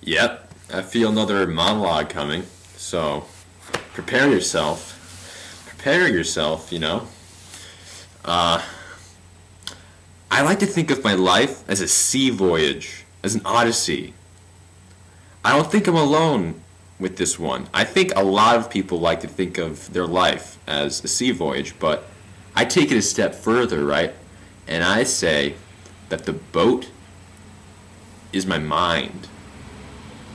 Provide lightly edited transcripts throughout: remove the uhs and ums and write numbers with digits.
Yep, I feel another monologue coming. So, prepare yourself. Prepare yourself, you know. Uh, I like to think of my life as a sea voyage, as an odyssey. I don't think I'm alone with this one. I think a lot of people like to think of their life as a sea voyage, but I take it a step further, right? And I say that the boat is my mind.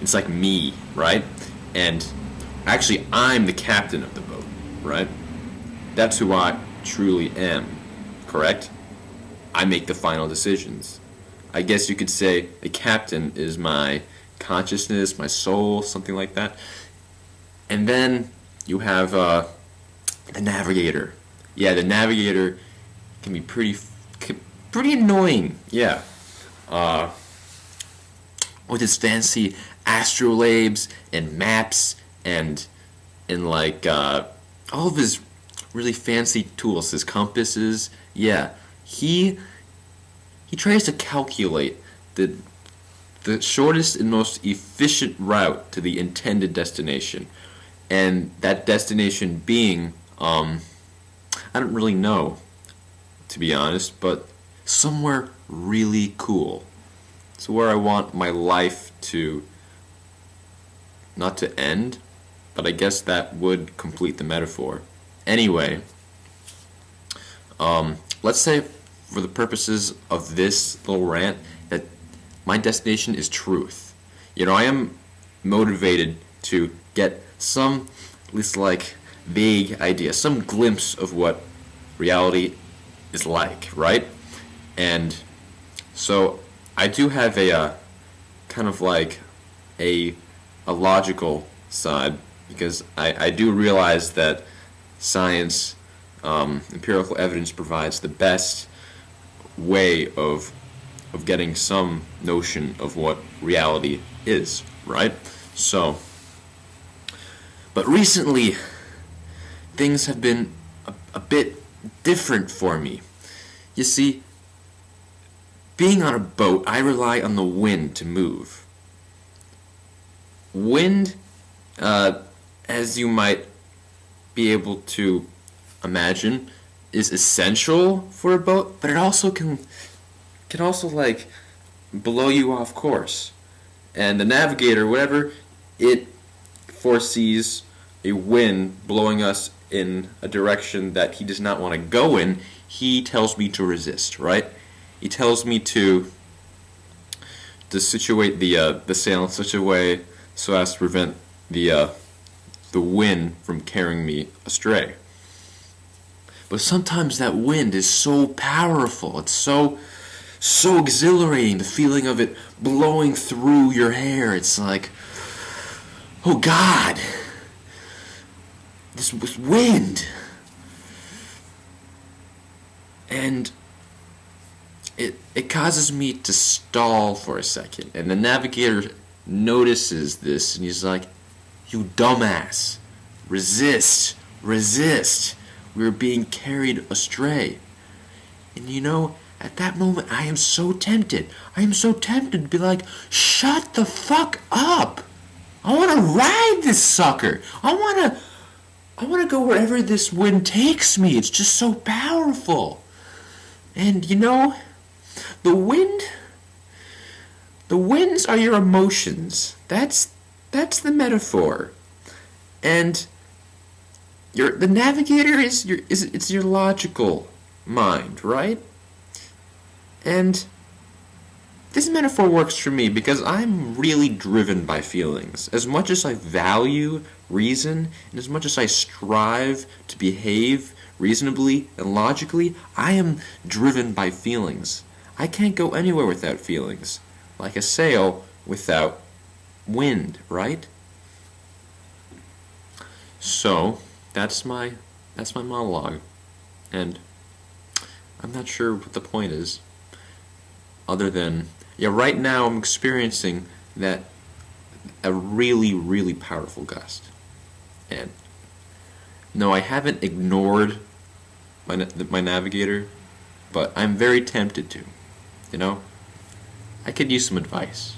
It's like me, right? And actually, I'm the captain of the boat, right? That's who I truly am, correct? I make the final decisions. I guess you could say the captain is my consciousness, my soul, something like that. And then you have the navigator. Yeah, the navigator can be pretty annoying. Yeah, uh, with his fancy astrolabes and maps and like all of his really fancy tools, his compasses. Yeah, he tries to calculate the shortest and most efficient route to the intended destination, and that destination being I don't really know, to be honest, but somewhere really cool. So where I want my life to not to end, but I guess that would complete the metaphor. Anyway, let's say for the purposes of this little rant that my destination is truth. You know, I am motivated to get some, at least like, vague idea, some glimpse of what reality is like, right? And so I do have a kind of like a a logical side because I do realize that science, empirical evidence provides the best way of getting some notion of what reality is, right? So, but recently things have been a bit different for me. You see, being on a boat, I rely on the wind to move. Wind, as you might be able to imagine, is essential for a boat, but it also can also like blow you off course. And the navigator, whatever, it foresees a wind blowing us in a direction that he does not want to go in, he tells me to resist, right? He tells me to situate the sail in such a way so as to prevent the wind from carrying me astray. But sometimes that wind is so powerful, it's so exhilarating, the feeling of it blowing through your hair. It's like, oh God, this was wind. And it causes me to stall for a second. And the navigator notices this and he's like, you dumbass, resist, resist. We're being carried astray. And you know, at that moment, I am so tempted. I am so tempted to be like, shut the fuck up. I want to ride this sucker. I want to go wherever this wind takes me. It's just so powerful. And you know, the winds are your emotions. That's the metaphor. And the navigator is your logical mind, right? And this metaphor works for me because I'm really driven by feelings. As much as I value reason, and as much as I strive to behave reasonably and logically, I am driven by feelings. I can't go anywhere without feelings. Like a sail without wind, right? So, that's my monologue. And I'm not sure what the point is. Other than, yeah, right now I'm experiencing that a really, really powerful gust. And no, I haven't ignored my navigator, but I'm very tempted to. You know, I could use some advice.